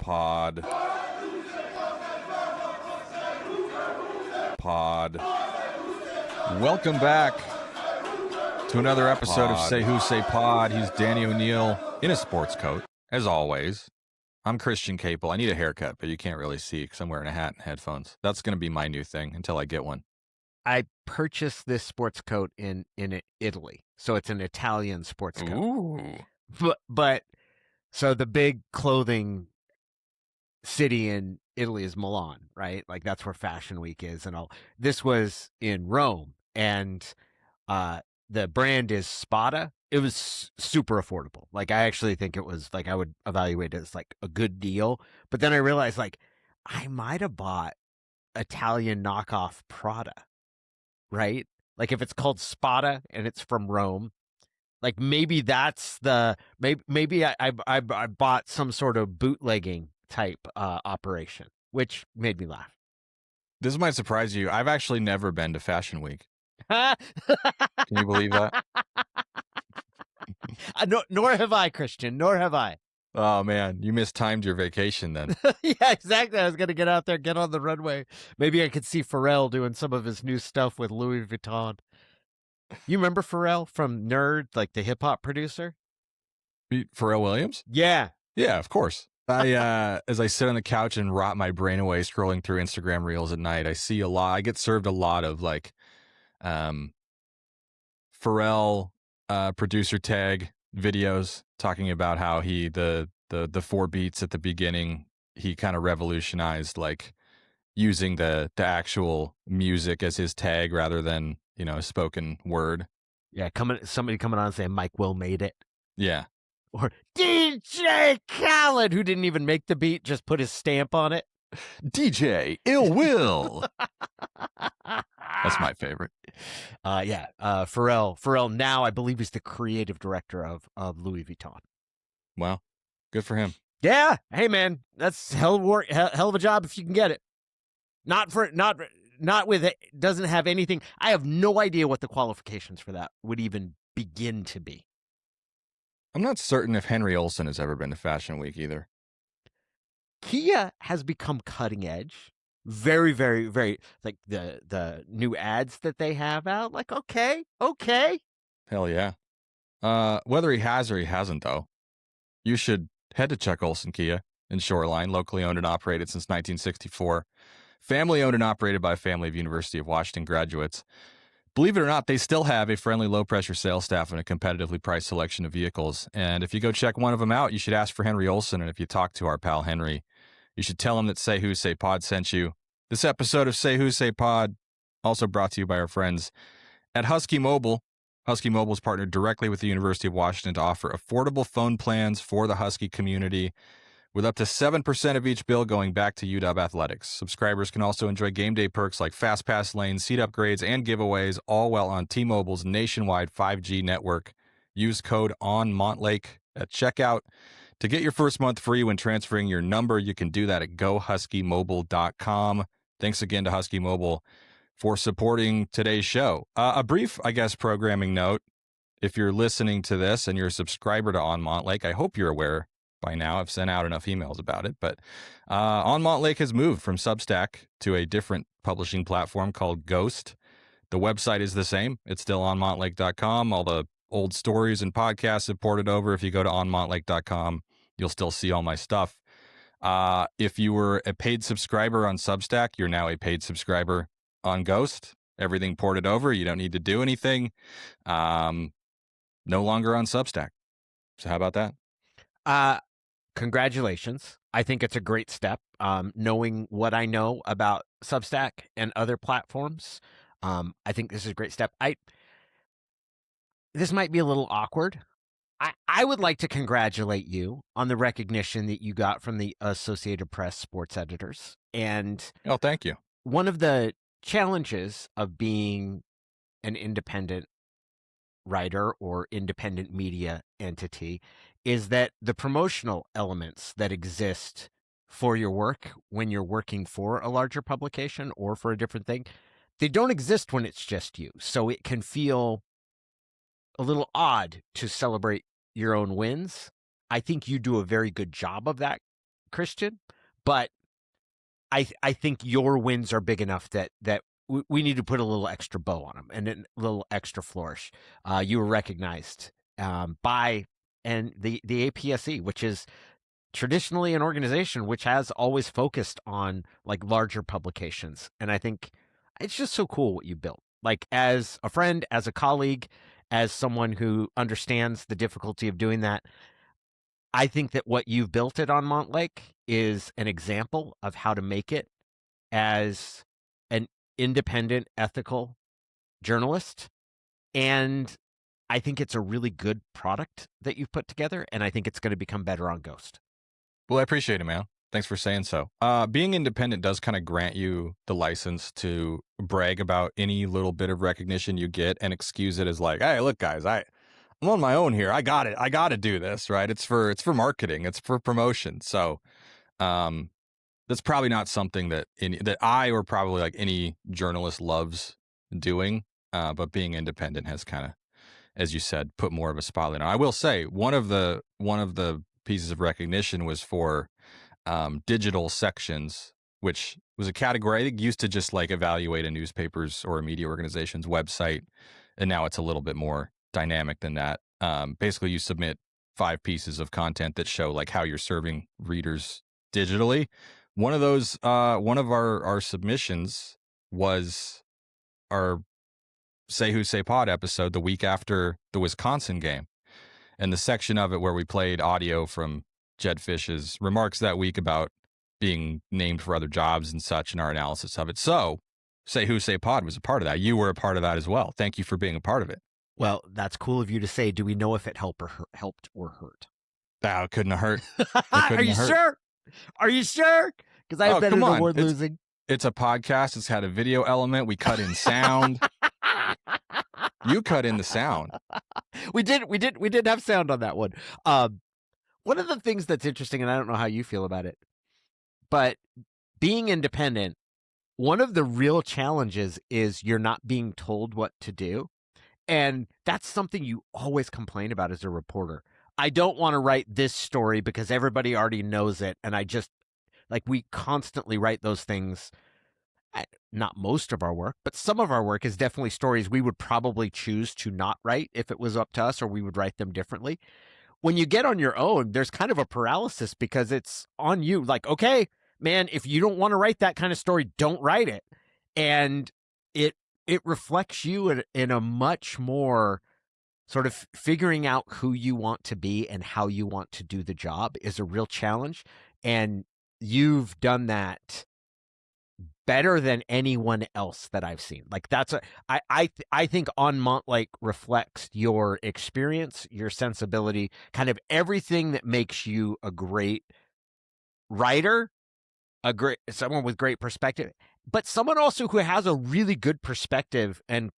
Pod. Welcome back to another episode of Say Who, Say Pod. He's Danny O'Neil in a sports coat, as always. I'm Christian Caple. I need a haircut, but you can't really see because I'm wearing a hat and headphones. That's going to be my new thing until I get one. I purchased this sports coat in Italy, so it's an Italian sports coat. Ooh. But so the big clothing city in Italy is Milan, right? Like that's where Fashion Week is and all. This was in Rome, and the brand is Spada. It was super affordable. Like I actually think it was like I would evaluate it as like a good deal. But then I realized like I might have bought Italian knockoff Prada. Right? Like if it's called Spada and it's from Rome, like maybe that's the maybe I bought some sort of bootlegging type operation, which made me laugh. This might surprise you. I've actually never been to Fashion Week. Can you believe that? Nor have I, Christian. Nor have I. Oh, man. You mistimed your vacation then. Yeah, exactly. I was going to get out there, get on the runway. Maybe I could see Pharrell doing some of his new stuff with Louis Vuitton. You remember Pharrell from Nerd, like the hip-hop producer? Pharrell Williams? Yeah. Yeah, of course. As I sit on the couch and rot my brain away scrolling through Instagram Reels at night, I get served a lot of like Pharrell producer tag videos talking about how he the 4 beats at the beginning, he kind of revolutionized like using the actual music as his tag rather than, you know, a spoken word. Yeah, somebody coming on and saying Mike Will made it. Yeah. Or DJ Khaled, who didn't even make the beat, just put his stamp on it. DJ Ill Will. That's my favorite. Pharrell now, I believe, is the creative director of Louis Vuitton. Wow. Good for him. Yeah. Hey, man, that's hell of a job if you can get it. Not with it. Doesn't have anything. I have no idea what the qualifications for that would even begin to be. I'm not certain if Henry Olsen has ever been to Fashion Week either. Kia has become cutting edge. Very, very, very, like the new ads that they have out. Like, okay. Hell yeah. Whether he has or he hasn't, though, you should head to Chuck Olson Kia in Shoreline, locally owned and operated since 1964. Family owned and operated by a family of University of Washington graduates. Believe it or not, they still have a friendly, low-pressure sales staff and a competitively priced selection of vehicles. And if you go check one of them out, you should ask for Henry Olsen. And if you talk to our pal Henry, you should tell him that Say Who, Say Pod sent you. This episode of Say Who, Say Pod also brought to you by our friends at Husky Mobile. Husky Mobile is partnered directly with the University of Washington to offer affordable phone plans for the Husky community, with up to 7% of each bill going back to UW Athletics. Subscribers can also enjoy game day perks like Fast Pass lanes, seat upgrades, and giveaways, all while on T-Mobile's nationwide 5G network. Use code ONMontlake at checkout to get your first month free when transferring your number. You can do that at gohuskymobile.com. Thanks again to Husky Mobile for supporting today's show. A brief, programming note. If you're listening to this and you're a subscriber to On Montlake, I hope you're aware by now. I've sent out enough emails about it, but On Montlake has moved from Substack to a different publishing platform called Ghost. The website is the same. It's still onmontlake.com. All the old stories and podcasts have ported over. If you go to onmontlake.com, you'll still see all my stuff. If you were a paid subscriber on Substack, you're now a paid subscriber on Ghost. Everything ported over. You don't need to do anything. No longer on Substack. So how about that? Congratulations. I think it's a great step. Knowing what I know about Substack and other platforms, I think this is a great step. This might be a little awkward. I would like to congratulate you on the recognition that you got from the Associated Press sports editors. And oh, thank you. One of the challenges of being an independent writer or independent media entity is that the promotional elements that exist for your work when you're working for a larger publication or for a different thing, they don't exist when it's just you. So it can feel a little odd to celebrate your own wins. I think you do a very good job of that, Christian, but I think your wins are big enough that we need to put a little extra bow on them and a little extra flourish. You were recognized by the APSE, which is traditionally an organization which has always focused on like larger publications, and I think it's just so cool what you built. Like as a friend, as a colleague, as someone who understands the difficulty of doing that, I think that what you've built it on Montlake is an example of how to make it as an independent, ethical journalist. And I think it's a really good product that you've put together, and I think it's going to become better on Ghost. Well, I appreciate it, man. Thanks for saying so. Being independent does kind of grant you the license to brag about any little bit of recognition you get and excuse it as like, hey, look, guys, I'm on my own here. I got it. I got to do this, right? It's for marketing. It's for promotion. So, that's probably not something that I or probably like any journalist loves doing. But being independent has kind of, as you said, put more of a spotlight on. I will say one of the pieces of recognition was for digital sections, which was a category I think used to just like evaluate a newspaper's or a media organization's website, and now it's a little bit more dynamic than that. Basically, you submit 5 pieces of content that show like how you're serving readers digitally. One of those, one of our submissions was our Say Who Say Pod episode the week after the Wisconsin game, and the section of it where we played audio from Jed Fish's remarks that week about being named for other jobs and such, and our analysis of it. So, Say Who Say Pod was a part of that. You were a part of that as well. Thank you for being a part of it. Well, that's cool of you to say. Do we know if it helped or hurt? It couldn't have hurt. Are you sure? Are you sure? Because I bet it's worth losing. It's a podcast. It's had a video element. We cut in sound. You cut in the sound. We did have sound on that one. One of the things that's interesting, and I don't know how you feel about it, but being independent, one of the real challenges is you're not being told what to do. And that's something you always complain about as a reporter. I don't want to write this story because everybody already knows it. And I just, like, we constantly write those things. Not most of our work, but some of our work is definitely stories we would probably choose to not write if it was up to us, or we would write them differently. When you get on your own, there's kind of a paralysis because it's on you. Like, okay, man, if you don't want to write that kind of story, don't write it. And it reflects you in a much more sort of figuring out who you want to be and how you want to do the job is a real challenge. And you've done that better than anyone else that I've seen. Like I think On Montlake reflects your experience, your sensibility, kind of everything that makes you a great writer, someone with great perspective, but someone also who has a really good perspective and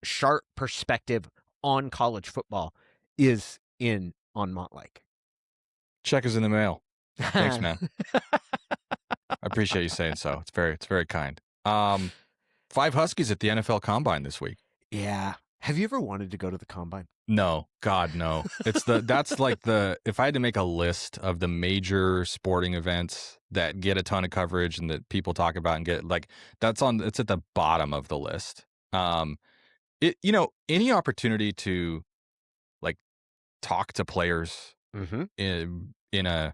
sharp perspective on college football is in On Montlake. Check is in the mail. Thanks, man. I appreciate you saying so. It's very kind. 5 Huskies at the NFL Combine this week. Yeah. Have you ever wanted to go to the Combine? No, God, no. That's like if I had to make a list of the major sporting events that get a ton of coverage and that people talk about and get like, it's at the bottom of the list. Any opportunity to like talk to players in an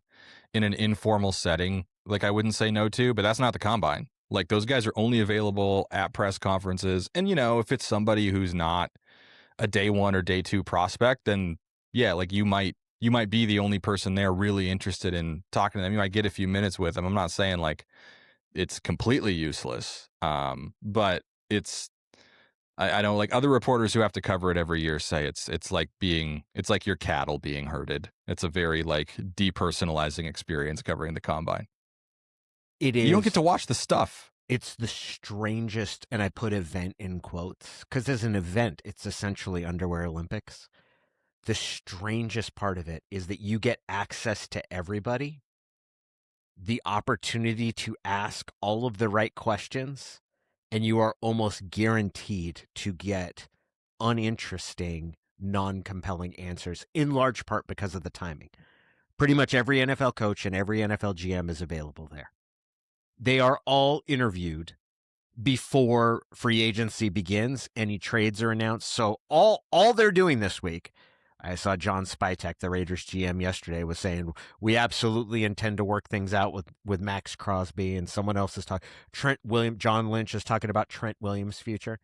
informal setting, like I wouldn't say no to, but that's not the Combine. Like those guys are only available at press conferences. And if it's somebody who's not a day 1 or day 2 prospect, then yeah, like you might be the only person there really interested in talking to them. You might get a few minutes with them. I'm not saying like it's completely useless. But I don't like other reporters who have to cover it every year say it's like your cattle being herded. It's a very like depersonalizing experience covering the Combine. It is. You don't get to watch the stuff. It's the strangest, and I put event in quotes, because as an event, it's essentially Underwear Olympics. The strangest part of it is that you get access to everybody, the opportunity to ask all of the right questions, and you are almost guaranteed to get uninteresting, non-compelling answers, in large part because of the timing. Pretty much every NFL coach and every NFL GM is available there. They are all interviewed before free agency begins. Any trades are announced. So all they're doing this week, I saw John Spytek, the Raiders GM, yesterday was saying, we absolutely intend to work things out with Max Crosby, and someone else is talking. John Lynch is talking about Trent Williams' future.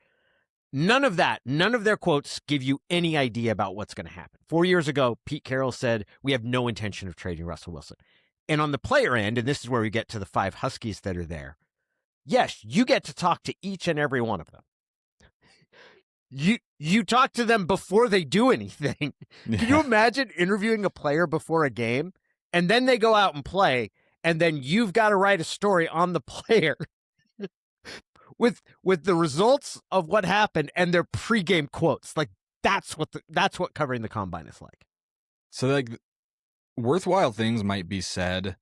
None of that, none of their quotes give you any idea about what's going to happen. 4 years ago, Pete Carroll said, we have no intention of trading Russell Wilson. And on the player end, and this is where we get to the 5 Huskies that are there, yes, you get to talk to each and every one of them. You talk to them before they do anything. Yeah. Can you imagine interviewing a player before a game, and then they go out and play, and then you've got to write a story on the player with the results of what happened and their pregame quotes? Like that's what covering the combine is like. So like worthwhile things might be said.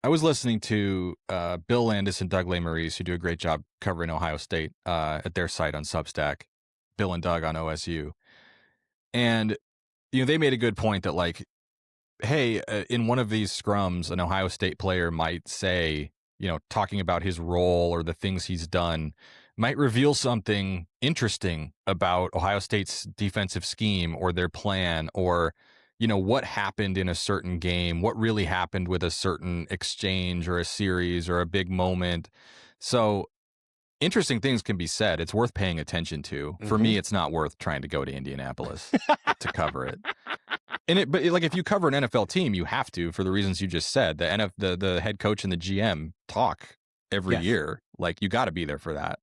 I was listening to Bill Landis and Doug Lesmerises, who do a great job covering Ohio State at their site on Substack, Bill and Doug on OSU. And, they made a good point that, like, hey, in one of these scrums, an Ohio State player might say, talking about his role or the things he's done, might reveal something interesting about Ohio State's defensive scheme or their plan, or what happened in a certain game, what really happened with a certain exchange or a series or a big moment. So interesting things can be said. It's worth paying attention to. For me, it's not worth trying to go to Indianapolis to cover it. But like if you cover an NFL team, you have to, for the reasons you just said. The head coach and the GM talk every year. Like you got to be there for that.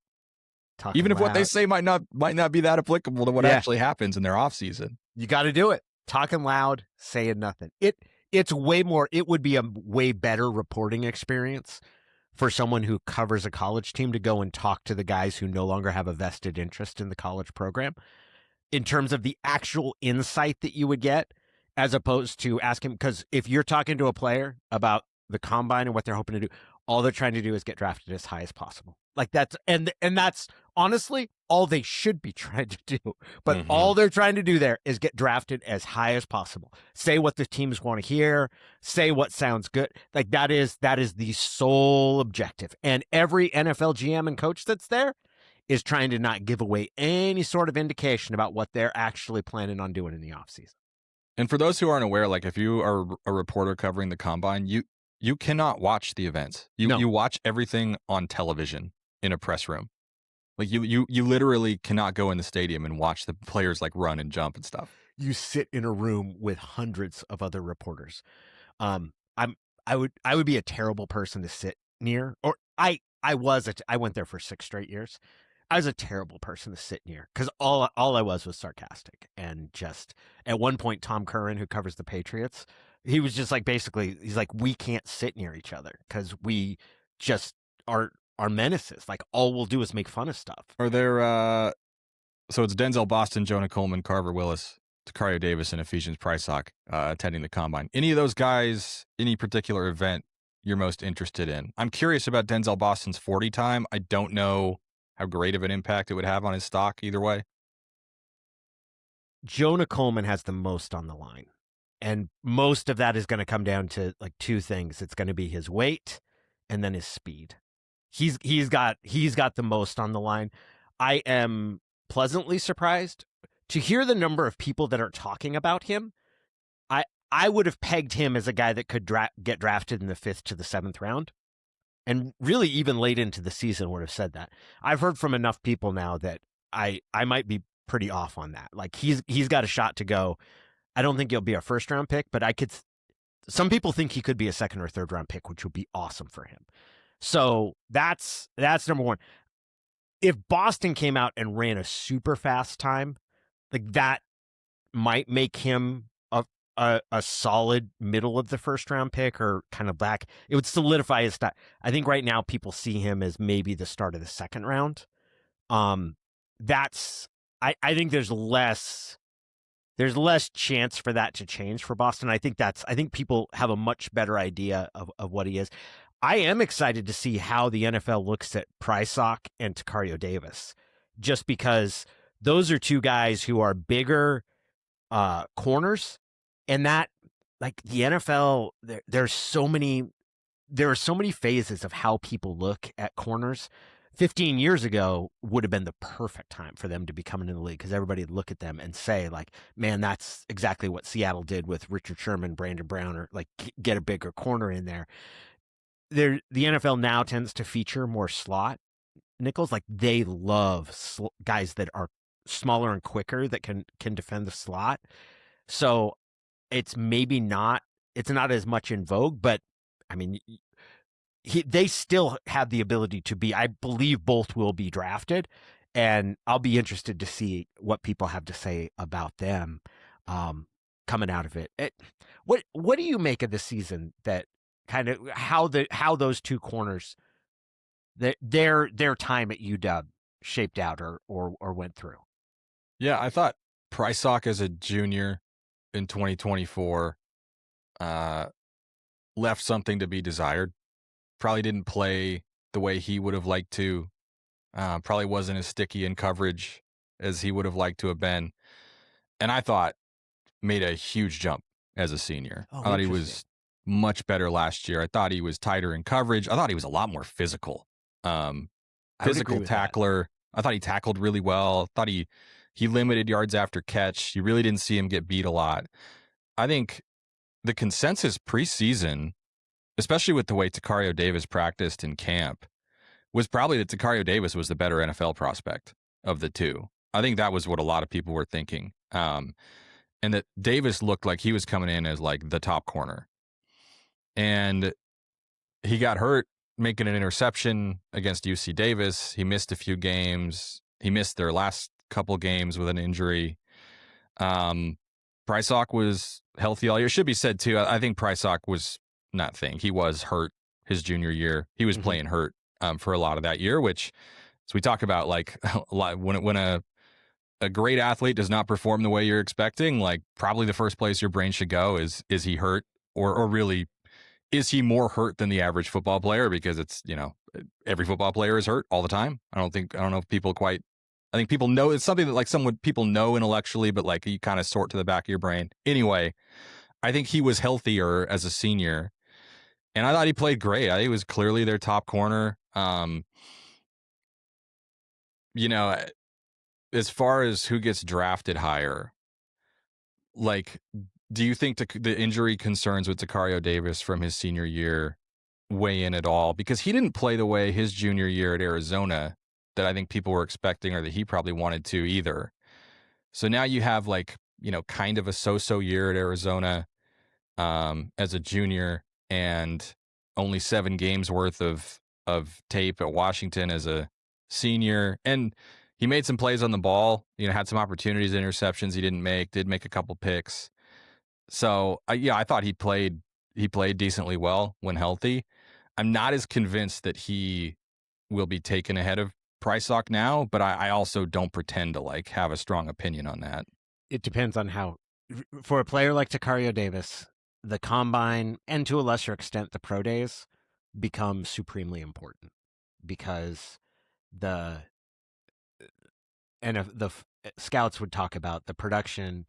Talking even if loud. what they say might not be that applicable to what actually happens in their off season. You got to do it. Talking loud, saying nothing. It's way more. It would be a way better reporting experience for someone who covers a college team to go and talk to the guys who no longer have a vested interest in the college program, in terms of the actual insight that you would get, as opposed to asking. Because if you're talking to a player about the combine and what they're hoping to do, all they're trying to do is get drafted as high as possible. Like that's and that's honestly all they should be trying to do. But all they're trying to do there is get drafted as high as possible. Say what the teams want to hear, say what sounds good. Like that is the sole objective. And every NFL GM and coach that's there is trying to not give away any sort of indication about what they're actually planning on doing in the offseason. And for those who aren't aware, like if you are a reporter covering the combine, you cannot watch the events. You watch everything on television in a press room. Like you literally cannot go in the stadium and watch the players like run and jump and stuff. You sit in a room with hundreds of other reporters. I would be a terrible person to sit near, or I went there for 6 straight years. I was a terrible person to sit near because all I was sarcastic, and just at one point, Tom Curran, who covers the Patriots, he was just like, basically, he's like, we can't sit near each other because we just are menaces. Like all we'll do is make fun of stuff. Are there, so it's Denzel Boston, Jonah Coleman, Carver Willis, Takario Davis, and Ephesians Prysock attending the combine. Any of those guys, any particular event you're most interested in? I'm curious about Denzel Boston's 40 time. I don't know how great of an impact it would have on his stock either way. Jonah Coleman has the most on the line. And most of that is going to come down to like 2 things. It's going to be his weight and then his speed. He's got the most on the line. I am pleasantly surprised to hear the number of people that are talking about him. I would have pegged him as a guy that could get drafted in the 5th to the 7th round. And really even late into the season would have said that. I've heard from enough people now that I might be pretty off on that. Like he's got a shot to go. I don't think he'll be a 1st round pick, but some people think he could be a 2nd or 3rd round pick, which would be awesome for him. So that's number 1. If Boston came out and ran a super fast time, like that might make him a solid middle of the 1st round pick, or kind of back. It would solidify his stock. I think right now people see him as maybe the start of the 2nd round. I think there's less chance for that to change for Boston. I think people have a much better idea of what he is. I am excited to see how the NFL looks at Prysock and Takario Davis, just because those are 2 guys who are bigger corners, and that like the NFL, there are so many phases of how people look at corners. 15 years ago would have been the perfect time for them to be coming in the league because everybody would look at them and say, like, man, that's exactly what Seattle did with Richard Sherman, Brandon Brown, or like get a bigger corner in there. The NFL now tends to feature more slot nickels. Like they love guys that are smaller and quicker that can defend the slot. So it's maybe not it's not as much in vogue, but I mean, they still have the ability to be. I believe both will be drafted, and I'll be interested to see what people have to say about them coming out of it. What do you make of the season? That kind of how those two corners their time at UW shaped out or went through. Yeah, I thought Prysock as a junior in 2024 left something to be desired. Probably didn't play the way he would have liked to. Probably wasn't as sticky in coverage as he would have liked to have been. And I thought made a huge jump as a senior. Oh, I thought he was much better last year. I thought he was tighter in coverage. I thought he was a lot more physical. Physical tackler. I thought he tackled really well. Thought he limited yards after catch. You really didn't see him get beat a lot. I think the consensus preseason, especially with the way Tacario Davis practiced in camp, was probably that Tacario Davis was the better NFL prospect of the two. I think that was what a lot of people were thinking. And that Davis looked like he was coming in as like the top corner. And he got hurt making an interception against UC Davis. He missed a few games. He missed their last couple games with an injury. Prysock was healthy all year. It should be said too, I think Prysock was not thing. He was hurt his junior year. He was playing hurt for a lot of that year, which, so we talk about like a lot, when a great athlete does not perform the way you're expecting, like probably the first place your brain should go is he hurt or really is he more hurt than the average football player? Because it's, every football player is hurt all the time. I don't know if people quite, I think people know it's something that like people know intellectually, but like you kind of sort to the back of your brain. Anyway, I think he was healthier as a senior and I thought he played great. I think he was clearly their top corner. As far as who gets drafted higher, like, do you think the injury concerns with Tacario Davis from his senior year weigh in at all? Because he didn't play the way his junior year at Arizona that I think people were expecting or that he probably wanted to either. So now you have like, kind of a so-so year at Arizona as a junior and only 7 games worth of tape at Washington as a senior. And he made some plays on the ball, had some opportunities, interceptions he didn't make, did make a couple picks. So, I thought he played decently well when healthy. I'm not as convinced that he will be taken ahead of Prysock now, but I also don't pretend to like have a strong opinion on that. It depends on how, for a player like Tacario Davis, the combine and to a lesser extent the pro days become supremely important because the scouts would talk about the production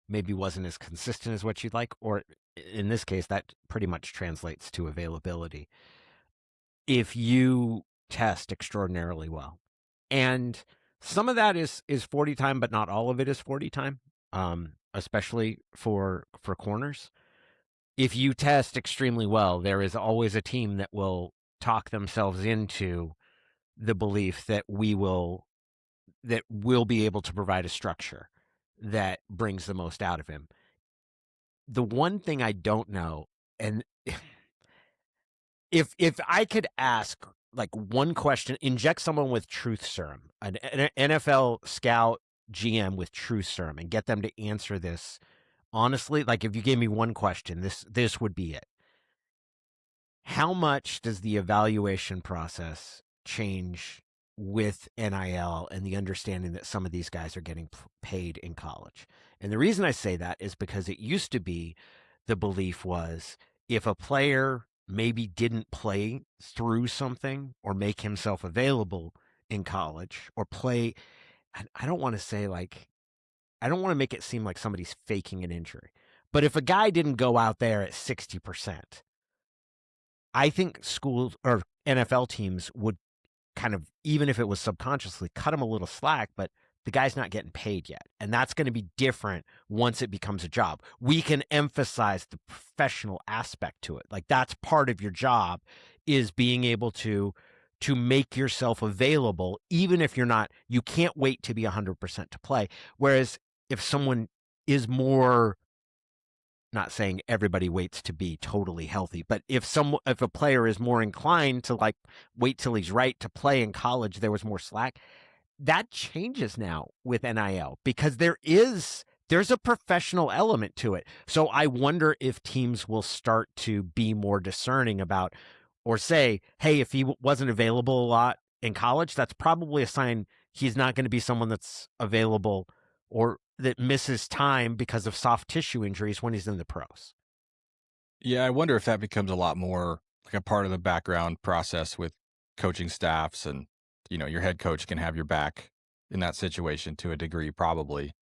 maybe wasn't as consistent as what you'd like, or in this case, that pretty much translates to availability. If you test extraordinarily well, and some of that is 40 time, but not all of it is 40 time, especially for corners. If you test extremely well, there is always a team that will talk themselves into the belief that we'll be able to provide a structure that brings the most out of him. The one thing I don't know, and if I could ask like one question, inject someone with truth serum, an NFL scout GM with truth serum, and get them to answer this honestly, like if you gave me one question, this would be it. How much does the evaluation process change with NIL and the understanding that some of these guys are getting paid in college? And the reason I say that is because it used to be the belief was if a player maybe didn't play through something or make himself available in college or play, I don't want to say like, I don't want to make it seem like somebody's faking an injury, But if a guy didn't go out there at 60%, I think schools or NFL teams would kind of, even if it was subconsciously, cut him a little slack, but the guy's not getting paid yet. And that's going to be different once it becomes a job. We can emphasize the professional aspect to it. Like that's part of your job, is being able to make yourself available, even if you can't wait to be 100% to play. Whereas if someone is more, not saying everybody waits to be totally healthy, but if a player is more inclined to like wait till he's right to play in college, there was more slack. That changes now with NIL because there's a professional element to it. So I wonder if teams will start to be more discerning about, or say, hey, if he wasn't available a lot in college, that's probably a sign he's not going to be someone that's available or that misses time because of soft tissue injuries when he's in the pros. Yeah, I wonder if that becomes a lot more like a part of the background process with coaching staffs, and your head coach can have your back in that situation to a degree, probably.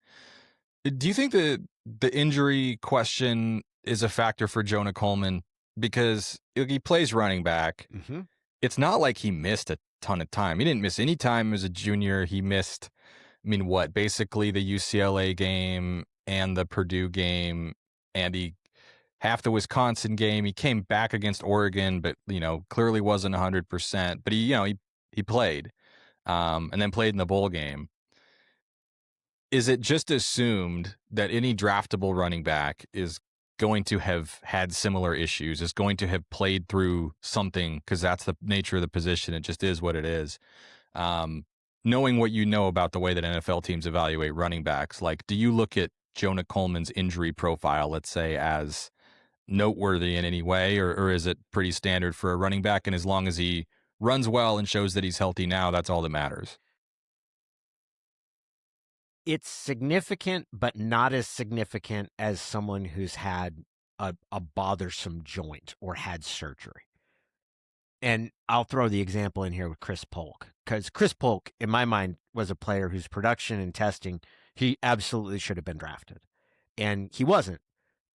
Do you think that the injury question is a factor for Jonah Coleman? Because he plays running back. Mm-hmm. It's not like he missed a ton of time. He didn't miss any time as a junior. He missed, basically the UCLA game and the Purdue game, and half the Wisconsin game. He came back against Oregon, but clearly wasn't 100%. But he played, and then played in the bowl game. Is it just assumed that any draftable running back is going to have had similar issues, is going to have played through something, because that's the nature of the position? It just is what it is. Knowing what you know about the way that NFL teams evaluate running backs, like, do you look at Jonah Coleman's injury profile, let's say, as noteworthy in any way, or is it pretty standard for a running back? And as long as he runs well and shows that he's healthy now, that's all that matters. It's significant, but not as significant as someone who's had a bothersome joint or had surgery. And I'll throw the example in here with Chris Polk, because Chris Polk, in my mind, was a player whose production and testing, he absolutely should have been drafted. And he wasn't.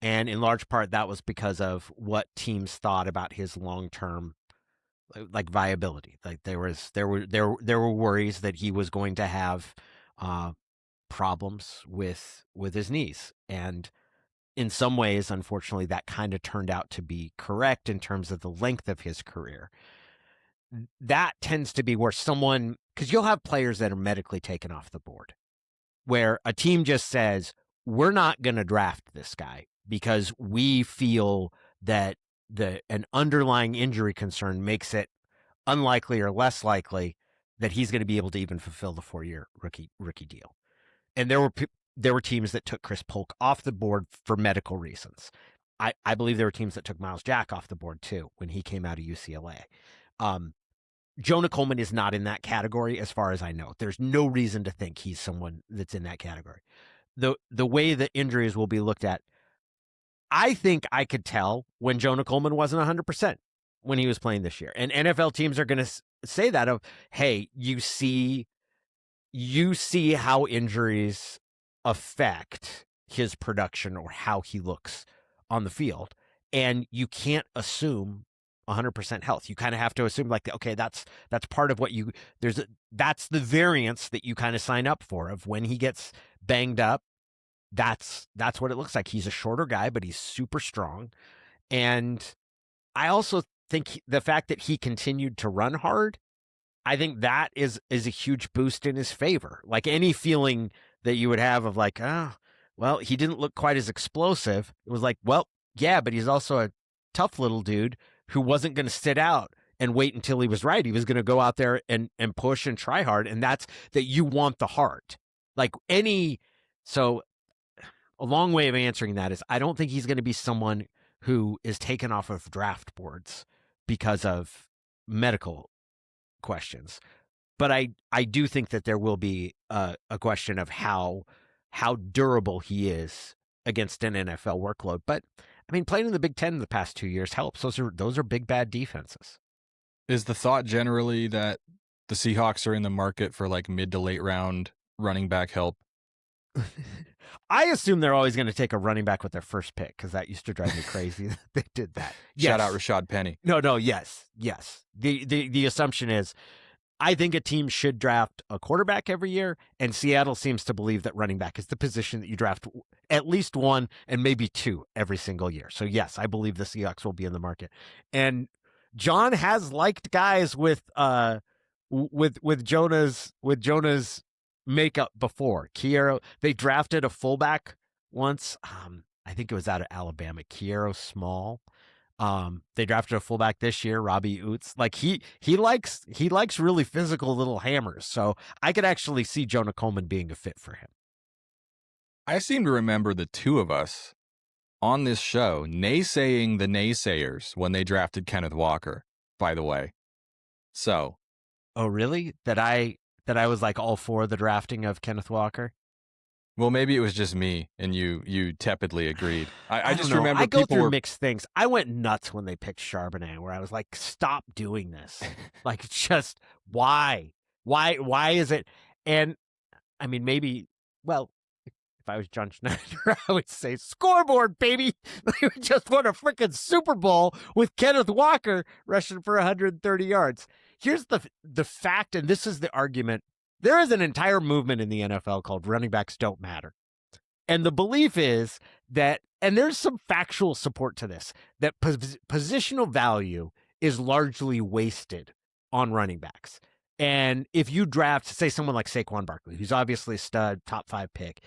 And in large part, that was because of what teams thought about his long-term like viability. Like there were worries that he was going to have problems with his knees. And in some ways, unfortunately, that kind of turned out to be correct in terms of the length of his career. That tends to be where someone, because you'll have players that are medically taken off the board, where a team just says, we're not going to draft this guy because we feel that an underlying injury concern makes it unlikely or less likely that he's going to be able to even fulfill the 4-year rookie deal. And there were teams that took Chris Polk off the board for medical reasons. I believe there were teams that took Miles Jack off the board too when he came out of UCLA. Jonah Coleman is not in that category as far as I know. There's no reason to think he's someone that's in that category. The way the injuries will be looked at, I think I could tell when Jonah Coleman wasn't 100% when he was playing this year. And NFL teams are going to say that of, hey, you see how injuries affect his production or how he looks on the field. And you can't assume 100% health. You kind of have to assume like, okay, that's part of what that's the variance that you kind of sign up for, of when he gets banged up. That's what it looks like. He's a shorter guy, but he's super strong. And I also think the fact that he continued to run hard, I think that is a huge boost in his favor. Like any feeling that you would have of like, well, he didn't look quite as explosive. It was like, well, yeah, but he's also a tough little dude who wasn't going to sit out and wait until he was right. He was going to go out there and push and try hard. And that's that you want the heart. So a long way of answering that is I don't think he's going to be someone who is taken off of draft boards because of medical questions. But I do think that there will be a question of how durable he is against an NFL workload. But I mean, playing in the Big Ten in the past 2 years helps. Those are big bad defenses. Is the thought generally that the Seahawks are in the market for like mid to late round running back help? I assume they're always going to take a running back with their first pick because that used to drive me crazy that they did that. Shout out Yes. Rashad Penny. No, yes. The assumption is I think a team should draft a quarterback every year, and Seattle seems to believe that running back is the position that you draft at least one and maybe two every single year. So yes, I believe the Seahawks will be in the market. And John has liked guys with Jonah's makeup before. Kiero, they drafted a fullback once. I think it was out of Alabama, Kiero Small. They drafted a fullback this year, Robbie Oots. Like he likes really physical little hammers. So I could actually see Jonah Coleman being a fit for him. I seem to remember the two of us on this show naysaying the naysayers when they drafted Kenneth Walker, by the way. So. Oh, really? That I was like all for the drafting of Kenneth Walker? Well, maybe it was just me, and you tepidly agreed. I just know. remember I go people through were mixed things. I went nuts when they picked Charbonnet, where I was like, "Stop doing this! Like, just why is it?" And I mean, maybe. Well, if I was John Schneider, I would say, "Scoreboard, baby! We just won a freaking Super Bowl with Kenneth Walker rushing for 130 yards." Here's the fact, and this is the argument. There is an entire movement in the NFL called running backs don't matter. And the belief is that, and there's some factual support to this, that positional value is largely wasted on running backs. And if you draft, say, someone like Saquon Barkley, who's obviously a stud, top 5 pick,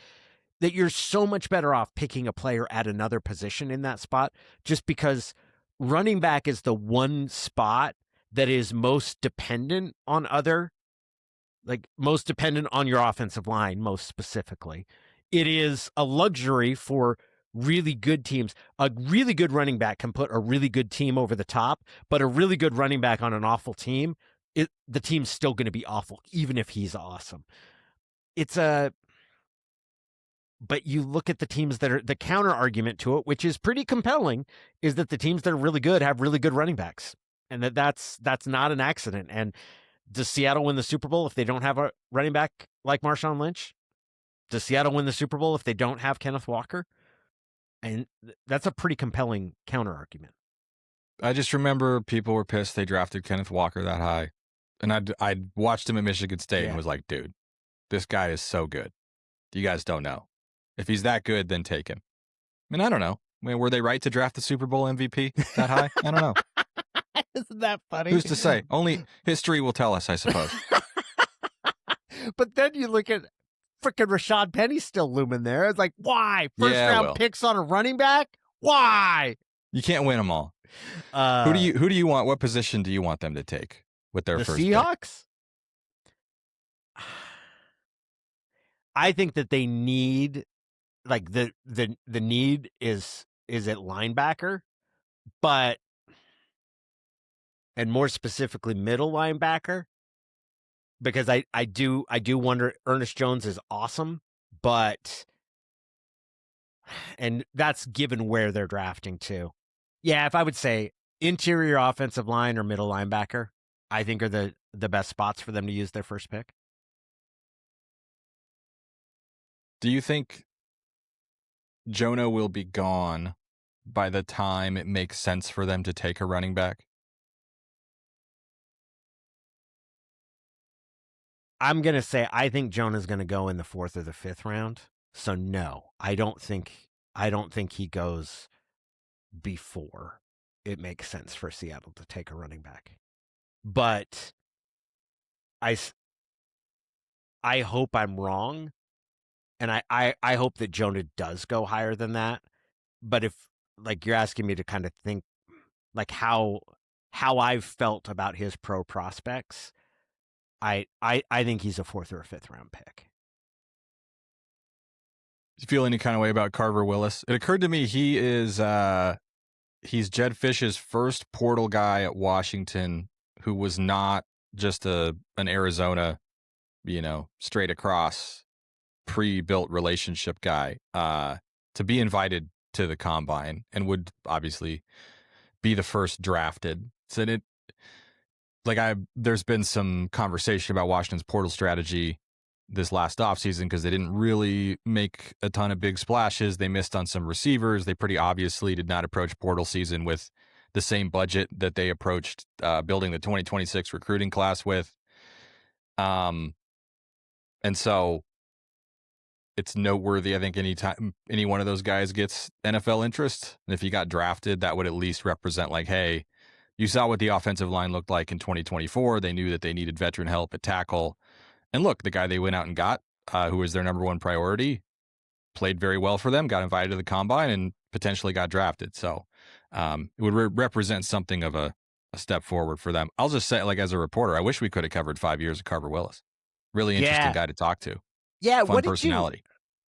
that you're so much better off picking a player at another position in that spot, just because running back is the one spot that is most dependent on most dependent on your offensive line, most specifically. It is a luxury for really good teams. A really good running back can put a really good team over the top, but a really good running back on an awful team, the team's still going to be awful, even if he's awesome. But you look at the teams that are the counter argument to it, which is pretty compelling, is that the teams that are really good have really good running backs, and that's not an accident. And does Seattle win the Super Bowl if they don't have a running back like Marshawn Lynch? Does Seattle win the Super Bowl if they don't have Kenneth Walker? And that's a pretty compelling counter argument. I just remember people were pissed they drafted Kenneth Walker that high. And I'd watched him at Michigan State and was like, dude, this guy is so good. You guys don't know. If he's that good, then take him. I mean, I don't know. I mean, were they right to draft the Super Bowl MVP that high? I don't know. Isn't that funny? Who's to say? Only history will tell us, I suppose. But then you look at freaking Rashad Penny still looming there. It's like, why? First round picks on a running back? Why? You can't win them all. Who do you want? What position do you want them to take with their first Seahawks? Pick? I think that they need, like, the need is at linebacker, but, and more specifically middle linebacker, because I do wonder. Ernest Jones is awesome, but, and that's given where they're drafting too. Yeah, if I would say interior offensive line or middle linebacker, I think are the best spots for them to use their first pick. Do you think Jonah will be gone by the time it makes sense for them to take a running back? I'm going to say I think Jonah's going to go in the 4th or the 5th round. So no, I don't think he goes before it makes sense for Seattle to take a running back. But I hope I'm wrong. And I hope that Jonah does go higher than that. But if, like, you're asking me to kind of think, like, how I've felt about his pro prospects, I think he's a 4th or a 5th round pick. Do you feel any kind of way about Carver Willis? It occurred to me he's Jed Fish's first portal guy at Washington who was not just an Arizona, straight across pre-built relationship guy, to be invited to the combine and would obviously be the first drafted. So there's been some conversation about Washington's portal strategy this last offseason because they didn't really make a ton of big splashes. They missed on some receivers. They pretty obviously did not approach portal season with the same budget that they approached building the 2026 recruiting class with. And so it's noteworthy. I think anytime any one of those guys gets NFL interest, and if he got drafted, that would at least represent like, hey, you saw what the offensive line looked like in 2024. They knew that they needed veteran help at tackle. And look, the guy they went out and got, who was their number one priority, played very well for them, got invited to the combine, and potentially got drafted. So it would represent something of a step forward for them. I'll just say, like, as a reporter, I wish we could have covered 5 years of Carver Willis. Really interesting guy to talk to. Yeah, Fun what did personality.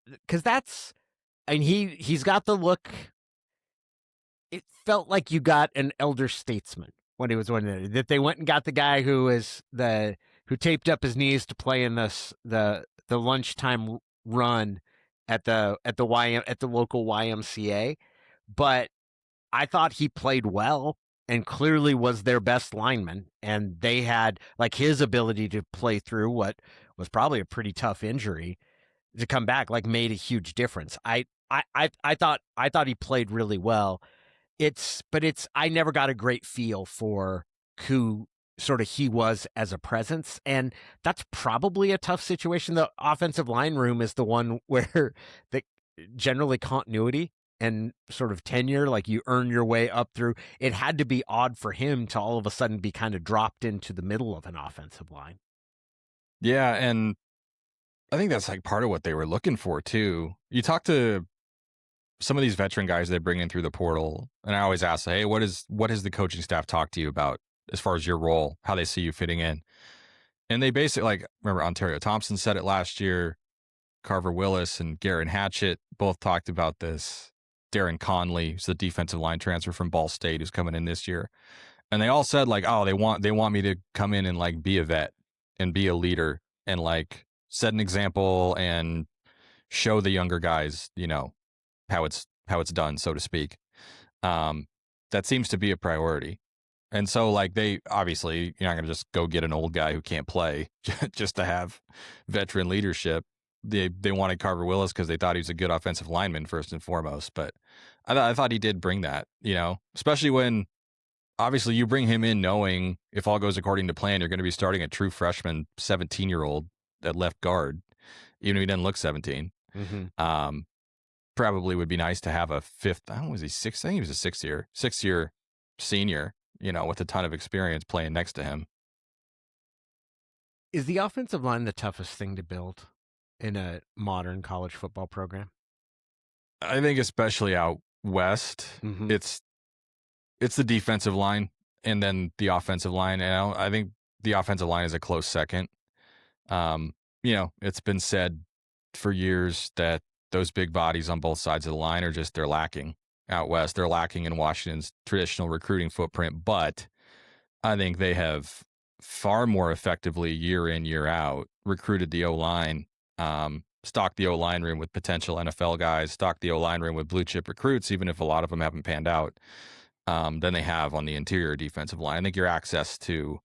Because that's, and he's got the look. It felt like you got an elder statesman when he was winning it. That they went and got the guy who taped up his knees to play in the lunchtime run at the local YMCA. But I thought he played well and clearly was their best lineman. And they had, like, his ability to play through what was probably a pretty tough injury to come back, like, made a huge difference. I thought he played really well. I never got a great feel for who sort of he was as a presence. And that's probably a tough situation. The offensive line room is the one where the generally continuity and sort of tenure, like, you earn your way up through. It had to be odd for him to all of a sudden be kind of dropped into the middle of an offensive line. Yeah, and I think that's like part of what they were looking for too. You talk to some of these veteran guys they bring in through the portal, and I always ask, hey, what has the coaching staff talked to you about as far as your role, how they see you fitting in? And they basically, like, remember Ontario Thompson said it last year, Carver Willis and Garrett Hatchett both talked about this. Darren Conley, who's the defensive line transfer from Ball State, who's coming in this year. And they all said, like, oh, they want me to come in and, like, be a vet and be a leader and, like, set an example and show the younger guys, you know, how it's done, so to speak. That seems to be a priority. And so, like, they obviously, you're not going to just go get an old guy who can't play just to have veteran leadership. They wanted Carver Willis because they thought he was a good offensive lineman first and foremost. But I thought he did bring that, you know, especially when obviously you bring him in knowing if all goes according to plan, you're going to be starting a true freshman 17-year-old at left guard, even if he doesn't look 17. Mm-hmm. Probably would be nice to have a fifth. I don't know, was he sixth? I think he was a sixth-year senior, you know, with a ton of experience playing next to him. Is the offensive line the toughest thing to build in a modern college football program? I think especially out west, Mm-hmm. it's the defensive line and then the offensive line. And I think the offensive line is a close second. You know, it's been said for years that those big bodies on both sides of the line are just, they're lacking out west. They're lacking in Washington's traditional recruiting footprint, but I think they have far more effectively year in, year out recruited the O-line, stocked the O-line room with potential NFL guys, stocked the O-line room with blue chip recruits, even if a lot of them haven't panned out, than they have on the interior defensive line. I think your access to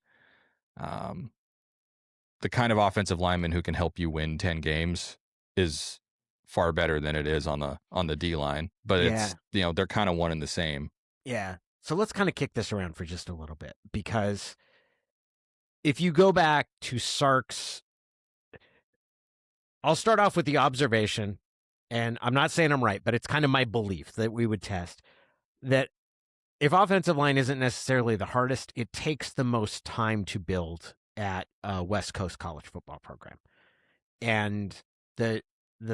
the kind of offensive lineman who can help you win 10 games is far better than it is on the D line, but it's, you know, they're kind of one and the same. Yeah. So let's kind of kick this around for just a little bit, because if you go back to Sark's, I'll start off with the observation, and I'm not saying I'm right, but it's kind of my belief that we would test that if offensive line isn't necessarily the hardest, it takes the most time to build at a West Coast college football program. And the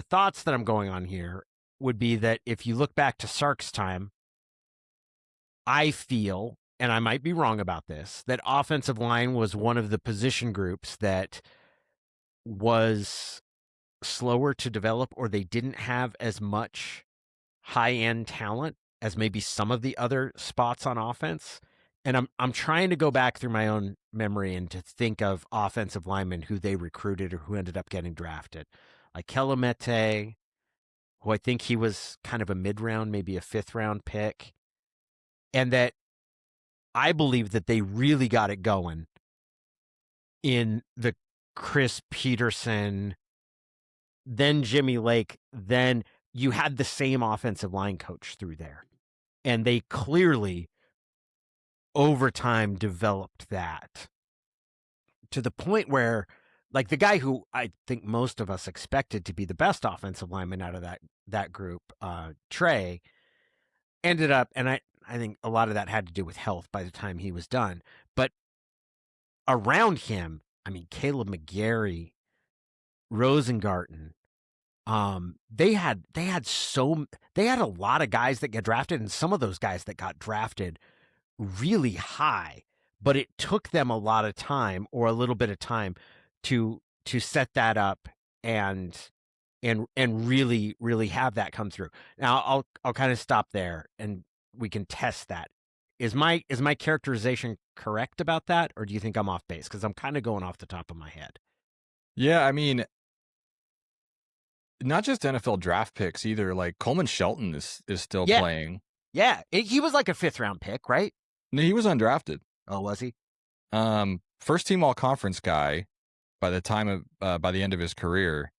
thoughts that I'm going on here would be that if you look back to Sark's time, I feel, and I might be wrong about this, that offensive line was one of the position groups that was slower to develop, or they didn't have as much high-end talent as maybe some of the other spots on offense. And I'm trying to go back through my own memory and to think of offensive linemen who they recruited or who ended up getting drafted. Like Kelemete, who I think he was kind of a mid-round, maybe a fifth-round pick. And that I believe that they really got it going in the Chris Peterson, then Jimmy Lake, then you had the same offensive line coach through there. And they clearly, over time, developed that to the point where, like, the guy who I think most of us expected to be the best offensive lineman out of that group, Trey, ended up, and I think a lot of that had to do with health by the time he was done. But around him, I mean, Caleb McGarry, Rosengarten, they had a lot of guys that get drafted, and some of those guys that got drafted really high, but it took them a lot of time, or a little bit of time, to set that up and really have that come through. Now I'll kind of stop there and we can test that. Is my characterization correct about that, or do you think I'm off base? Because I'm kind of going off the top of my head. Yeah, I mean, not just NFL draft picks either. Like Coleman Shelton is still playing. Yeah, he was like a 5th round pick, right? No, he was undrafted. Oh, was he? First team all conference guy by the end of his career.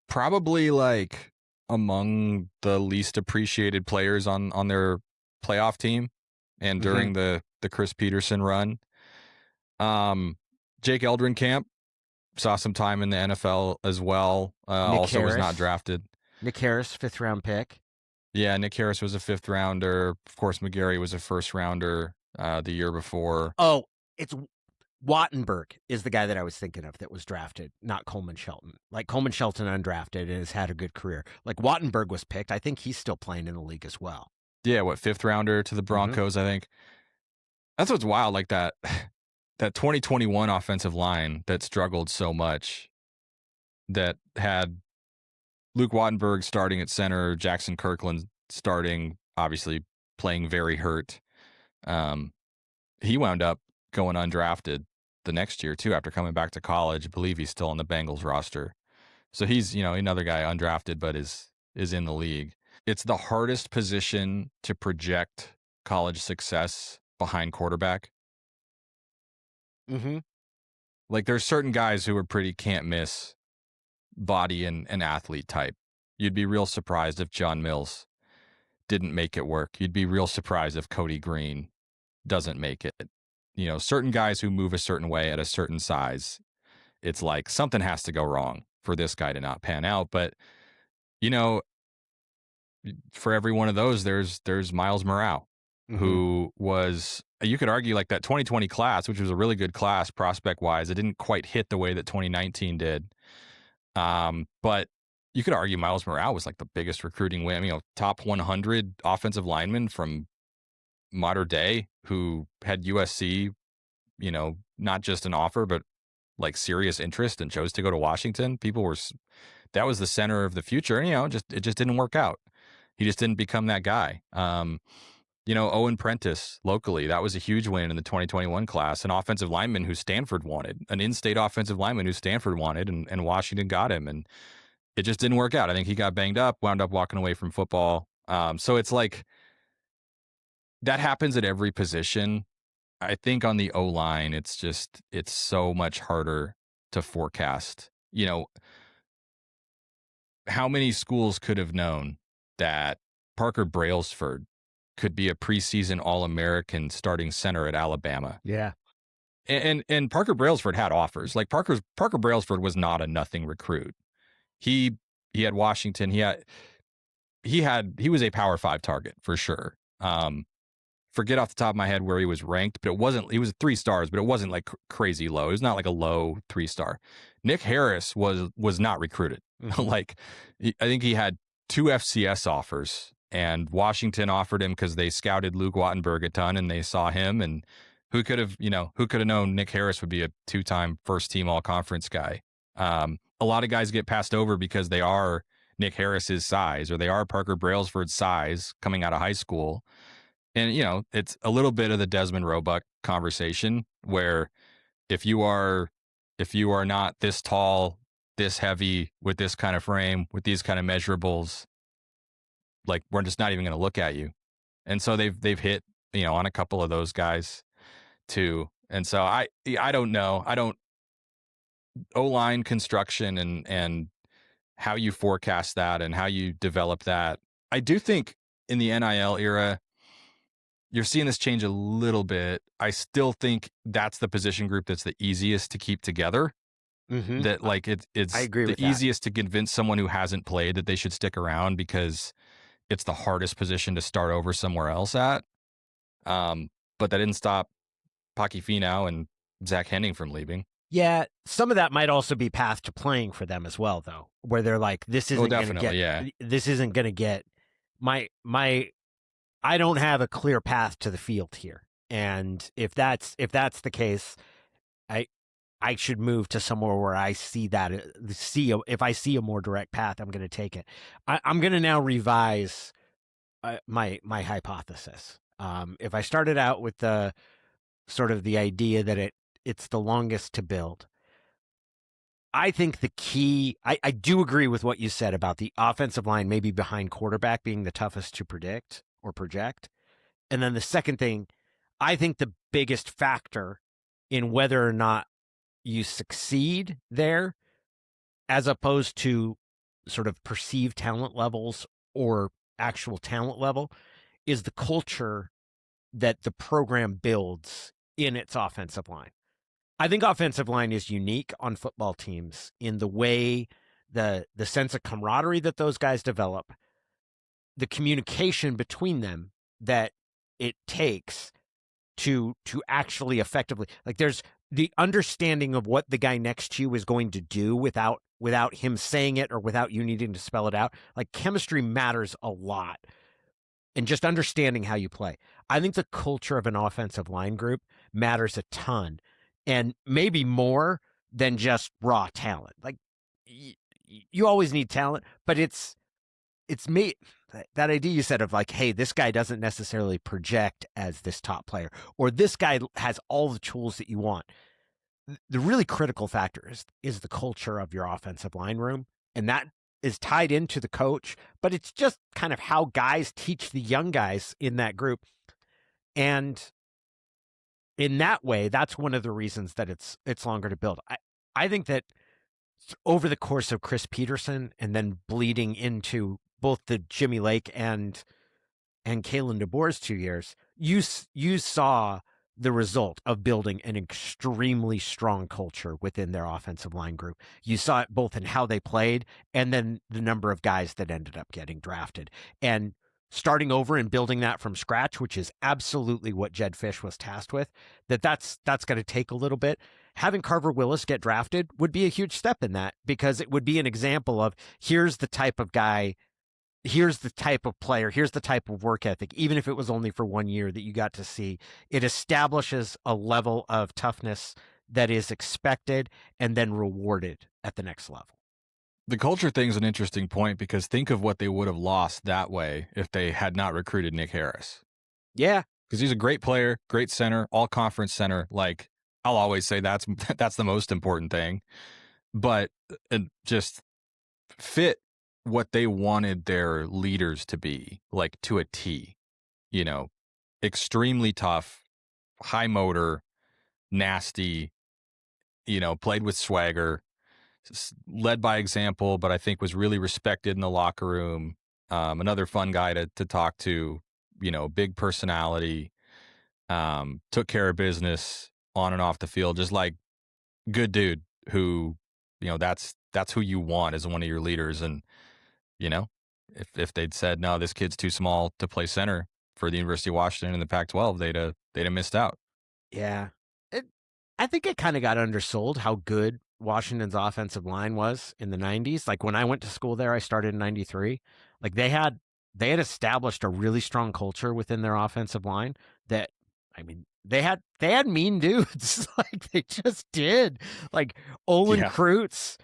Probably like among the least appreciated players on their playoff team and during the Chris Peterson run. Jake Eldrenkamp saw some time in the NFL as well. Also Harris was not drafted. Nick Harris, 5th round pick. Yeah, Nick Harris was a 5th rounder. Of course, McGarry was a 1st rounder the year before. Oh, it's Wattenberg is the guy that I was thinking of that was drafted, not Coleman Shelton. Like Coleman Shelton undrafted and has had a good career. Like Wattenberg was picked. I think he's still playing in the league as well. Yeah, 5th rounder to the Broncos, I think. That's what's wild, like that 2021 offensive line that struggled so much, that had Luke Wattenberg starting at center, Jackson Kirkland starting, obviously playing very hurt. He wound up going undrafted the next year too, after coming back to college. I believe he's still on the Bengals roster. So he's, another guy undrafted, but is in the league. It's the hardest position to project college success behind quarterback. Like there's certain guys who are pretty can't miss body and athlete type. You'd be real surprised if John Mills didn't make it work. You'd be real surprised if Cody Green doesn't make it. Certain guys who move a certain way at a certain size, it's like something has to go wrong for this guy to not pan out. But, for every one of those, there's Miles Morale, who was, you could argue, like that 2020 class, which was a really good class prospect wise. It didn't quite hit the way that 2019 did. But you could argue Miles Morale was like the biggest recruiting win. Top 100 offensive lineman from modern day who had USC, not just an offer, but like serious interest, and chose to go to Washington. That was the center of the future. And, it just didn't work out. He just didn't become that guy. Owen Prentice locally, that was a huge win in the 2021 class, an offensive lineman who Stanford wanted, an in-state offensive lineman who Stanford wanted, and Washington got him. And it just didn't work out. I think he got banged up, wound up walking away from football. So it's like, that happens at every position. I think on the O-line, it's so much harder to forecast. How many schools could have known that Parker Brailsford could be a preseason All-American starting center at Alabama? Yeah. And Parker Brailsford had offers. Like Parker Brailsford was not a nothing recruit. He had Washington. He was a Power 5 target for sure. Forget off the top of my head where he was ranked, but he was 3 stars, but it wasn't like crazy low. It was not like a low 3-star. Nick Harris was not recruited. Like, I think he had 2 FCS offers, and Washington offered him because they scouted Luke Wattenberg a ton and they saw him. And who could have known Nick Harris would be a 2-time first team all conference guy? A lot of guys get passed over because they are Nick Harris's size, or they are Parker Brailsford's size coming out of high school. And, it's a little bit of the Desmond Roebuck conversation, where if you are not this tall, this heavy, with this kind of frame, with these kind of measurables, like, we're just not even going to look at you. And so they've hit, on a couple of those guys too. And so I don't know. O-line construction and how you forecast that and how you develop that. I do think in the NIL era, you're seeing this change a little bit. I still think that's the position group that's the easiest to keep together. Mm-hmm. That like I it's agree the with that. easiest to convince someone who hasn't played that they should stick around because it's the hardest position to start over somewhere else at. But that didn't stop Paki Finau and Zach Henning from leaving. Yeah, some of that might also be path to playing for them as well, though, where they're like, Oh, definitely, yeah. this isn't going to get my I don't have a clear path to the field here. And if that's the case, I I should move to somewhere where I see that if I see a more direct path, I'm going to take it. I'm going to now revise my hypothesis. If I started out with the sort of the idea that it's the longest to build, I think the key, I do agree with what you said about the offensive line, maybe behind quarterback being the toughest to predict or project. And then the second thing, I think the biggest factor in whether or not you succeed there, as opposed to sort of perceived talent levels or actual talent level, is the culture that the program builds in its offensive line. I think offensive line is unique on football teams in the way the sense of camaraderie that those guys develop, the communication between them that it takes to actually effectively, like, there's the understanding of what the guy next to you is going to do without him saying it or without you needing to spell it out. Like, chemistry matters a lot, and just understanding how you play. I think the culture of an offensive line group matters a ton, and maybe more than just raw talent. Like, you always need talent, but it's me, that idea you said of like, hey, this guy doesn't necessarily project as this top player, or this guy has all the tools that you want. The really critical factor is the culture of your offensive line room, and that is tied into the coach, but it's just kind of how guys teach the young guys in that group. And in that way, that's one of the reasons that it's longer to build. I think that over the course of Chris Peterson and then bleeding into both the Jimmy Lake and Kalen DeBoer's 2 years, you saw the result of building an extremely strong culture within their offensive line group. You saw it both in how they played and then the number of guys that ended up getting drafted. And starting over and building that from scratch, which is absolutely what Jed Fish was tasked with, that's going to take a little bit. Having Carver Willis get drafted would be a huge step in that, because it would be an example of, here's the type of guy, here's the type of player, here's the type of work ethic, even if it was only for 1 year that you got to see. It establishes a level of toughness that is expected and then rewarded at the next level. The culture thing is an interesting point, because think of what they would have lost that way if they had not recruited Nick Harris. Yeah. Because he's a great player, great center, all conference center. Like, I'll always say that's the most important thing. But just fit what they wanted their leaders to be, like, to a T. You know, extremely tough, high motor, nasty, played with swagger, led by example, but I think was really respected in the locker room. Another fun guy to talk to, big personality, took care of business on and off the field, just like good dude who, that's who you want as one of your leaders. And, if they'd said, no, this kid's too small to play center for the University of Washington in the Pac-12, they'd have missed out. Yeah. I think it kind of got undersold how good Washington's offensive line was in the 90s. Like, when I went to school there, I started in 93. Like, they had established a really strong culture within their offensive line that, I mean, they had mean dudes. Like, they just did. Like, Olin Kreutz,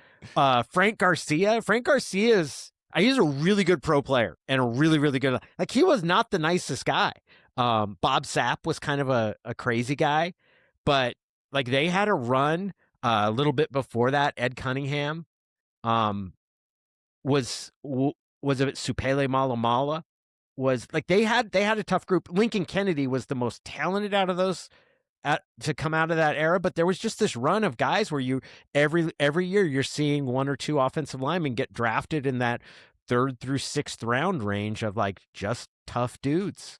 Frank Garcia. Frank Garcia's, he's a really good pro player and a really, really good, like, he was not the nicest guy. Bob Sapp was kind of a crazy guy, but like, they had a run a little bit before that. Ed Cunningham was it Supele Malamala? Was like, they had a tough group. Lincoln Kennedy was the most talented out of those to come out of that era, but there was just this run of guys where you every year you're seeing one or two offensive linemen get drafted in that 3rd through 6th round range of like just tough dudes.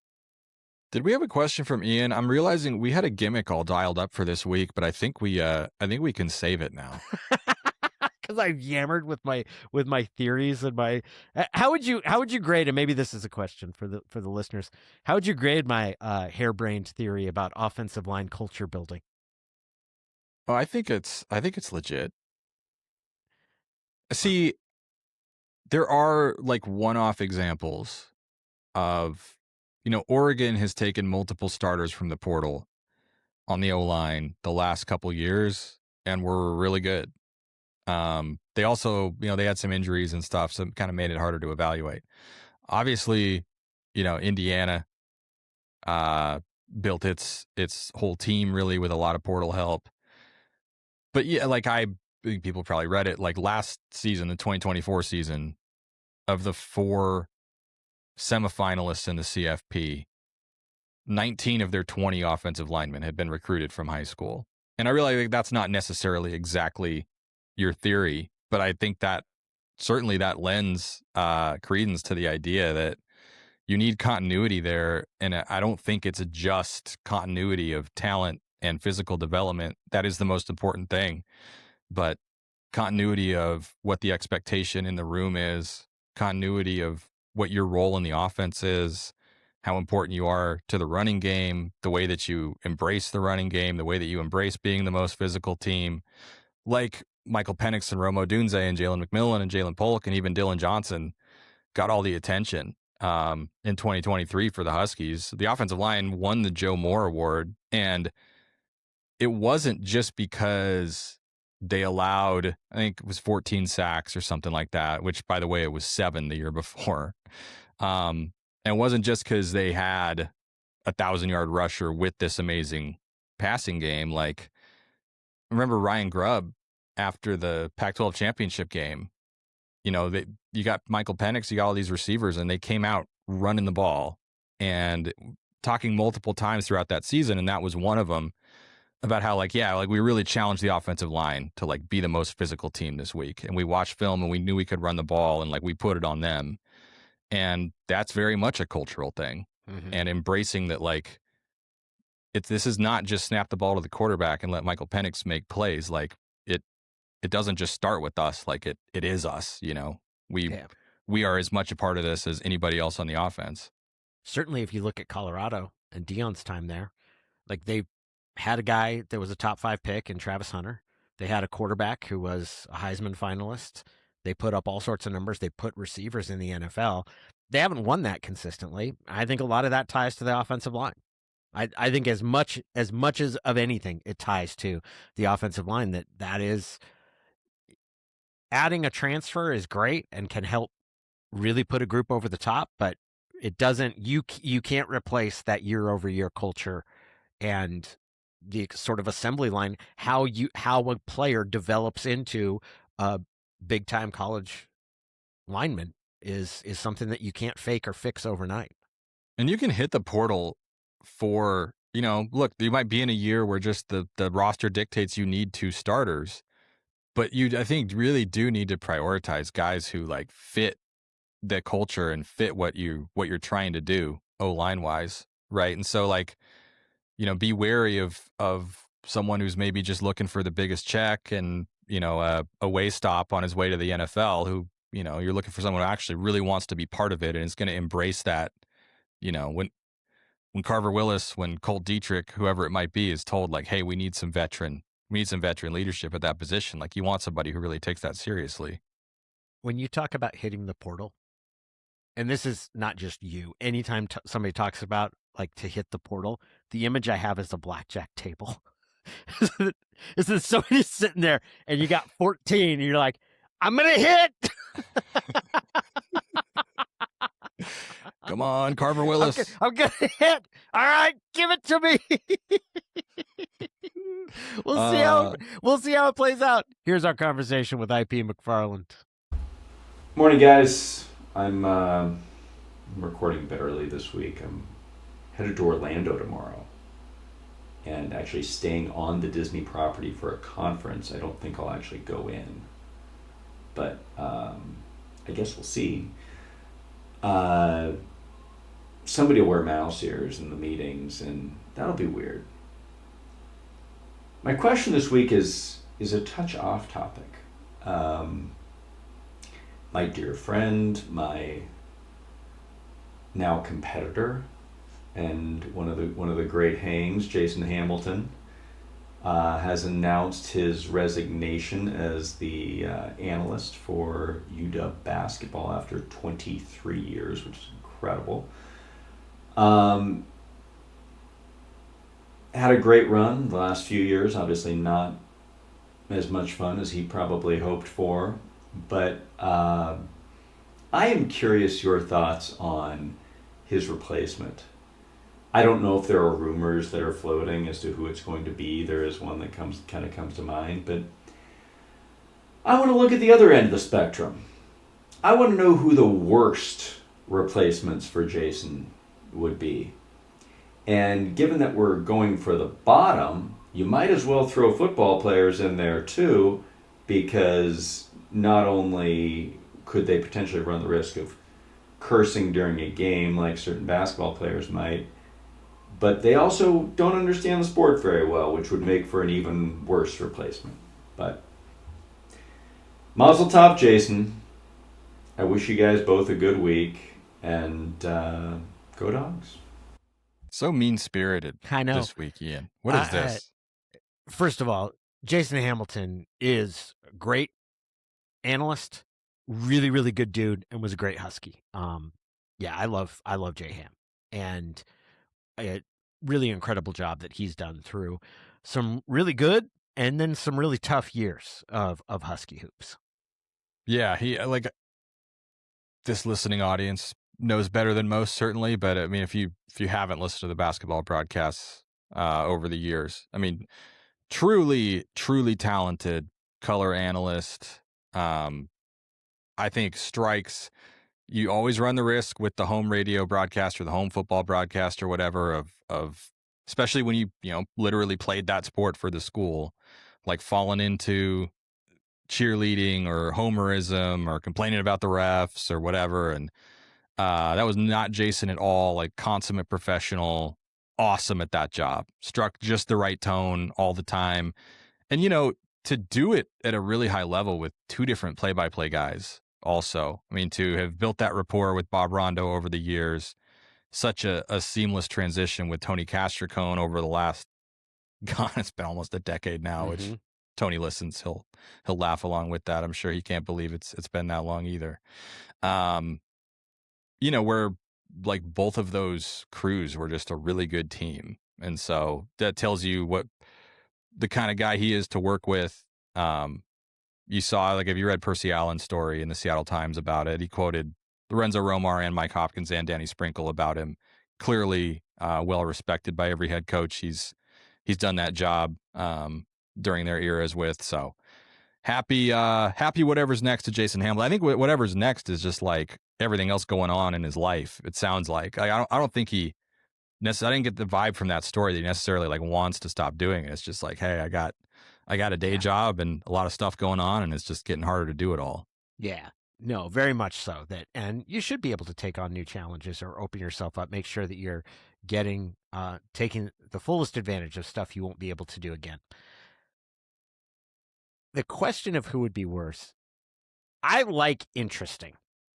Did we have a question from Ian? I'm realizing we had a gimmick all dialed up for this week, but I think we can save it now. Because I've yammered with my theories and my how would you grade, and maybe this is a question for the listeners, how would you grade my harebrained theory about offensive line culture building? Oh, I think it's legit. See, there are like one-off examples of, Oregon has taken multiple starters from the portal on the O-line the last couple years, and were really good. They also, they had some injuries and stuff, so it kind of made it harder to evaluate. Obviously, Indiana built its whole team really with a lot of portal help. But yeah, like I think people probably read it, like last season, the 2024 season, of the 4 semifinalists in the CFP, 19 of their 20 offensive linemen had been recruited from high school. And I realize like, that's not necessarily exactly your theory, but I think that certainly that lends credence to the idea that you need continuity there. And I don't think it's just continuity of talent and physical development. That is the most important thing. But continuity of what the expectation in the room is, continuity of what your role in the offense is, how important you are to the running game, the way that you embrace the running game, the way that you embrace being the most physical team. Like Michael Penix and Rome Odunze and Jalen McMillan and Jalen Polk and even Dylan Johnson got all the attention in 2023 for the Huskies. The offensive line won the Joe Moore Award, and it wasn't just because they allowed, I think it was 14 sacks or something like that, which, by the way, it was 7 the year before. And it wasn't just because they had a 1,000-yard rusher with this amazing passing game. Like, remember Ryan Grubb after the Pac-12 championship game? You got Michael Penix, you got all these receivers, and they came out running the ball and talking multiple times throughout that season, and that was one of them, about how we really challenged the offensive line to like be the most physical team this week. And we watched film and we knew we could run the ball, and like we put it on them. And that's very much a cultural thing. Mm-hmm. And embracing that, like, this is not just snap the ball to the quarterback and let Michael Penix make plays. Like it doesn't just start with us. Like it is us, we are as much a part of this as anybody else on the offense. Certainly, if you look at Colorado and Deion's time there, like they had a guy that was a top 5 pick in Travis Hunter. They had a quarterback who was a Heisman finalist. They put up all sorts of numbers. They put receivers in the NFL. They haven't won that consistently. I think a lot of that ties to the offensive line. I think as much as of anything, it ties to the offensive line. That is, adding a transfer is great and can help really put a group over the top, but it doesn't. You can't replace that year-over-year culture and the sort of assembly line, how a player develops into a big-time college lineman is something that you can't fake or fix overnight. And you can hit the portal for, look, you might be in a year where just the roster dictates you need 2 starters, but I think really do need to prioritize guys who like fit the culture and fit what you're trying to do O-line wise, right? And so like, be wary of someone who's maybe just looking for the biggest check and, a way stop on his way to the NFL, who, you're looking for someone who actually really wants to be part of it and is going to embrace that, when Carver Willis, when Colt Dietrich, whoever it might be, is told like, hey, we need some veteran leadership at that position. Like you want somebody who really takes that seriously. When you talk about hitting the portal, and this is not just you, anytime somebody talks about like to hit the portal, the image I have is a blackjack table. Is that somebody's sitting there and you got 14 and you're like, I'm going to hit. Come on, Carver Willis. I'm going to hit. All right, give it to me. We'll see how it plays out. Here's our conversation with IP McFarland. Morning, guys. I'm recording a bit early this week. I'm headed to Orlando tomorrow. and actually staying on the Disney property for a conference. I don't think I'll actually go in, but I guess we'll see. Somebody will wear mouse ears in the meetings, and that'll be weird. My question this week is a touch off topic. My dear friend, my now competitor, and one of the great Hangs, Jason Hamilton, has announced his resignation as the analyst for UW basketball after 23 years, which is incredible. Had a great run the last few years, obviously not as much fun as he probably hoped for, but I am curious your thoughts on his replacement. I don't know if there are rumors that are floating as to who it's going to be. There is one that comes to mind, but I want to look at the other end of the spectrum. I want to know who the worst replacements for Jason would be. And given that we're going for the bottom, you might as well throw football players in there too, because not only could they potentially run the risk of cursing during a game like certain basketball players might, but they also don't understand the sport very well, which would make for an even worse replacement. But Mazel tov, Jason. I wish you guys both a good week, and go Dogs. So mean-spirited I know. this week, Ian. What is this? First of all, Jason Hamilton is a great analyst, really, really good dude, and was a great Husky. Yeah, I love J Ham, and a really incredible job that he's done through some really good and then some really tough years of Husky hoops. Yeah, he this listening audience knows better than most, certainly. But I mean, if you haven't listened to the basketball broadcasts over the years, I mean, truly talented color analyst. I think strikes. You always run the risk with the home radio broadcast or the home football broadcast or whatever of especially when you literally played that sport for the school, like falling into cheerleading or homerism or complaining about the refs or whatever. And that was not Jason at all. Like consummate professional, awesome at that job, struck just the right tone all the time. And, to do it at a really high level with two different play-by-play guys also. I mean, to have built that rapport with Bob Rondo over the years, such a seamless transition with Tony Castricone over the last, God, it's been almost a decade now, which Tony listens, he'll laugh along with that. I'm sure he can't believe it's been that long either. Where like both of those crews were just a really good team. And so that tells you what the kind of guy he is to work with. You saw, like, if you read Percy Allen's story in the Seattle Times about it, he quoted Lorenzo Romar and Mike Hopkins and Danny Sprinkle about him. Clearly well respected by every head coach he's done that job during their eras with. So happy whatever's next to Jason Hamilton. I think whatever's next is just like everything else going on in his life. It sounds like I don't think he necessarily. I didn't get the vibe from that story that he necessarily like wants to stop doing it. It's just like, hey, I got a day job and a lot of stuff going on, and it's just getting harder to do it all. Yeah, no, very much so. And you should be able to take on new challenges or open yourself up. Make sure that you're taking the fullest advantage of stuff you won't be able to do again. The question of who would be worse, I like interesting.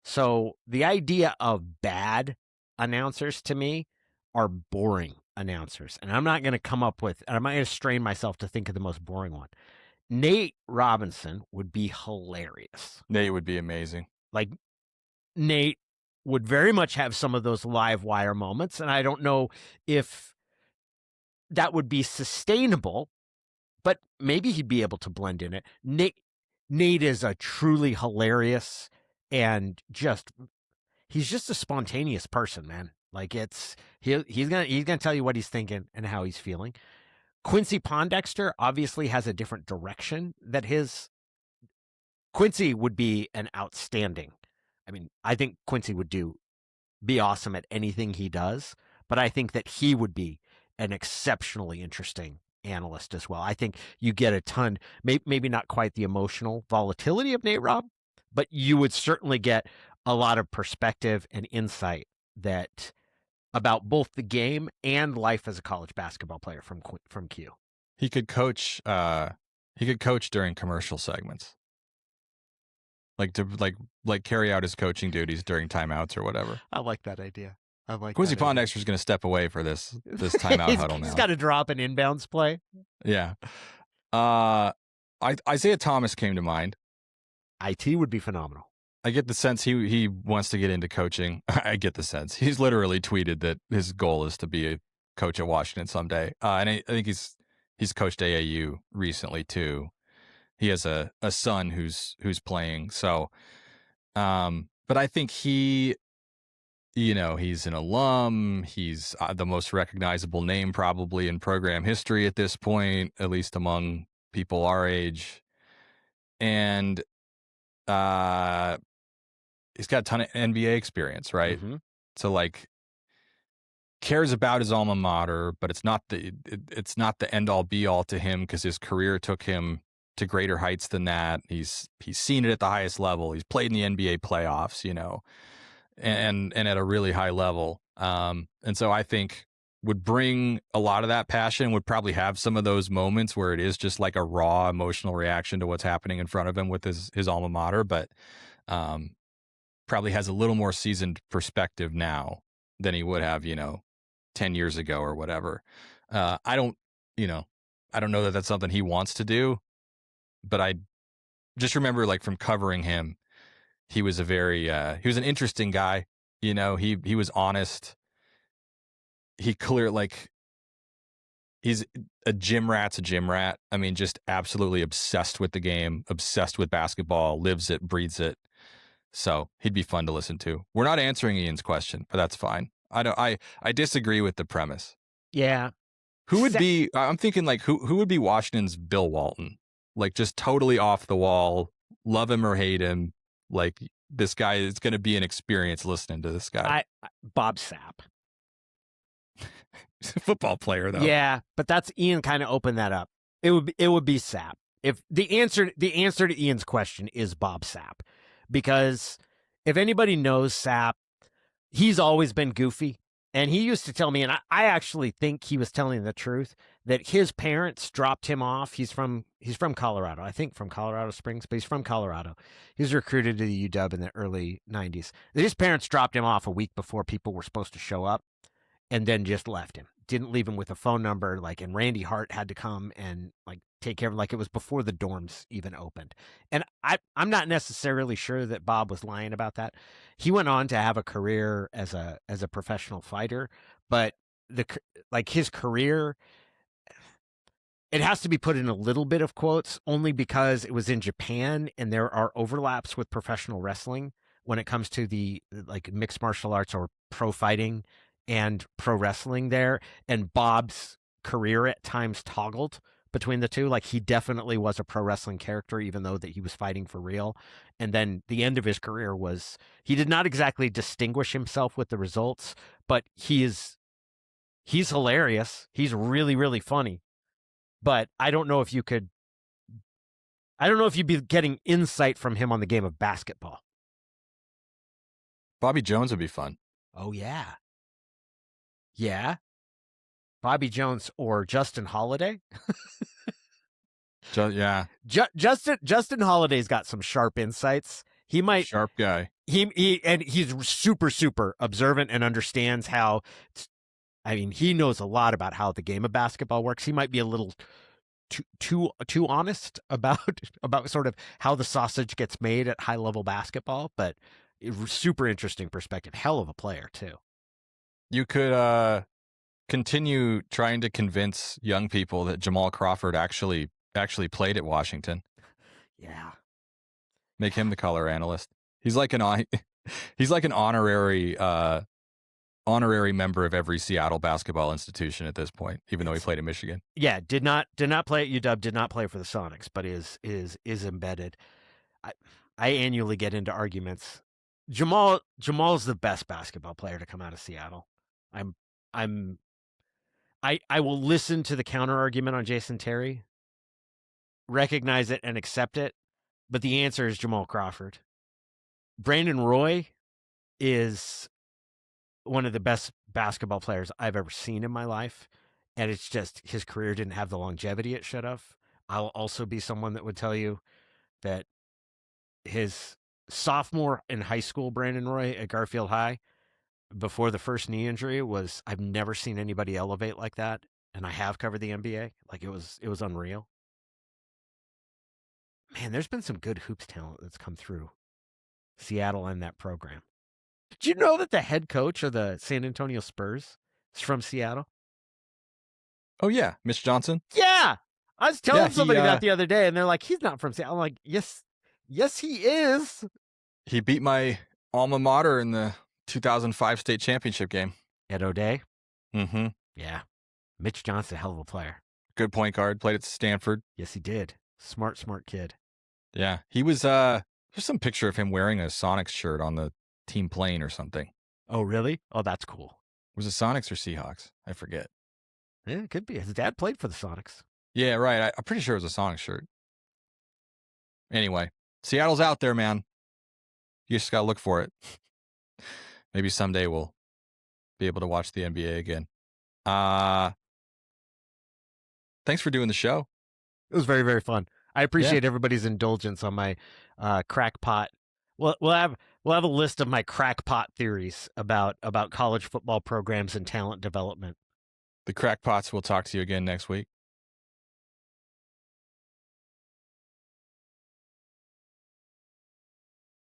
So the idea of bad announcers to me are boring announcers. And I'm not going to strain myself to think of the most boring one. Nate Robinson would be hilarious. Nate would be amazing. Like, Nate would very much have some of those live wire moments. And I don't know if that would be sustainable, but maybe he'd be able to blend in it. Nate is a truly hilarious and he's just a spontaneous person, man. Like he's gonna tell you what he's thinking and how he's feeling. Quincy Pondexter obviously has a different direction that Quincy would be an outstanding. I mean, I think Quincy would be awesome at anything he does, but I think that he would be an exceptionally interesting analyst as well. I think you get a ton, maybe not quite the emotional volatility of Nate Robb, but you would certainly get a lot of perspective and insight that about both the game and life as a college basketball player from Q. He could coach. He could coach during commercial segments, like to carry out his coaching duties during timeouts or whatever. I like that idea. I like Quincy that idea. Pondexter's going to step away for this timeout huddle now. He's got to drop an inbounds play. Yeah. Isaiah Thomas came to mind. IT would be phenomenal. I get the sense he wants to get into coaching. I get the sense he's literally tweeted that his goal is to be a coach at Washington someday. And I think he's coached AAU recently too. He has a son who's playing. So, but I think he, he's an alum. He's the most recognizable name probably in program history at this point, at least among people our age. And he's got a ton of NBA experience, right? Mm-hmm. So cares about his alma mater, but it's not the end all be all to him because his career took him to greater heights than that. He's seen it at the highest level. He's played in the NBA playoffs, and at a really high level. And so I think would bring a lot of that passion, would probably have some of those moments where it is just like a raw emotional reaction to what's happening in front of him with his alma mater, but probably has a little more seasoned perspective now than he would have, 10 years ago or whatever. I don't know that that's something he wants to do, but I just remember from covering him, he was he was an interesting guy. He was honest. He he's a gym rat's a gym rat. I mean, just absolutely obsessed with the game, obsessed with basketball, lives it, breathes it. So he'd be fun to listen to. We're not answering Ian's question, but that's fine. I disagree with the premise. Yeah. Who would be? I'm thinking who would be Washington's Bill Walton? Just totally off the wall. Love him or hate him. This guy is going to be an experience listening to this guy. Bob Sapp. He's a football player though. Yeah, but that's Ian kind of opened that up. It would be Sapp. If the answer to Ian's question is Bob Sapp, because if anybody knows Sapp, he's always been goofy. And he used to tell me, and I actually think he was telling the truth, that his parents dropped him off. He's from Colorado, I think from Colorado Springs, but he's from Colorado. He was recruited to the UW in the early 90s. His parents dropped him off a week before people were supposed to show up and then just left him. Didn't leave him with a phone number, and Randy Hart had to come and take care of him. It was before the dorms even opened. And I'm not necessarily sure that Bob was lying about that. He went on to have a career as a professional fighter, but his career, it has to be put in a little bit of quotes only because it was in Japan and there are overlaps with professional wrestling when it comes to the mixed martial arts or pro fighting and pro wrestling there. And Bob's career at times toggled between the two. He definitely was a pro wrestling character, even though that he was fighting for real. And then the end of his career was, he did not exactly distinguish himself with the results, but he's hilarious. He's really, really funny. But I don't know if you'd be getting insight from him on the game of basketball. Bobby Jones would be fun. Oh, yeah. Yeah. Bobby Jones or Justin Holiday. Yeah. Justin Holiday's got some sharp insights. He might sharp guy. And he's super, super observant and understands how. He knows a lot about how the game of basketball works. He might be a little too honest about sort of how the sausage gets made at high level basketball, but super interesting perspective. Hell of a player too. You could continue trying to convince young people that Jamal Crawford actually played at Washington. Yeah. Make him the color analyst. He's like an honorary member of every Seattle basketball institution at this point, even though he played at Michigan. Yeah, did not play at UW, did not play for the Sonics, but is embedded. I annually get into arguments. Jamal's the best basketball player to come out of Seattle. I'm I will listen to the counter argument on Jason Terry, recognize it and accept it, but the answer is Jamal Crawford. Brandon Roy is one of the best basketball players I've ever seen in my life, and it's just his career didn't have the longevity it should have. I'll also be someone that would tell you that his sophomore in high school, Brandon Roy at Garfield High, before the first knee injury, was I've never seen anybody elevate like that, and I have covered the NBA. Like it was unreal. Man, there's been some good hoops talent that's come through Seattle and that program. Did you know that the head coach of the San Antonio Spurs is from Seattle? Oh, yeah. Mitch Johnson. Yeah. I was telling Yeah, somebody that the other day, and they're like, he's not from Seattle. I'm like, yes, he is. He beat my alma mater in the 2005 state championship game. Ed O'Day? Mm-hmm. Yeah. Mitch Johnson, a hell of a player. Good point guard. Played at Stanford. Yes, he did. Smart kid. Yeah. He was, there's some picture of him wearing a Sonics shirt on the team plane or something. Oh, really? Oh, that's cool. Was it Sonics or Seahawks? I forget. Yeah, it could be. His dad played for the Sonics. Yeah, right. I'm pretty sure it was a Sonics shirt. Anyway, Seattle's out there, man. You just got to look for it. Maybe someday we'll be able to watch the NBA again. Thanks for doing the show. It was very, very fun. I appreciate everybody's indulgence on my crackpot. We'll have a list of my crackpot theories about college football programs and talent development. The crackpots will talk to you again next week.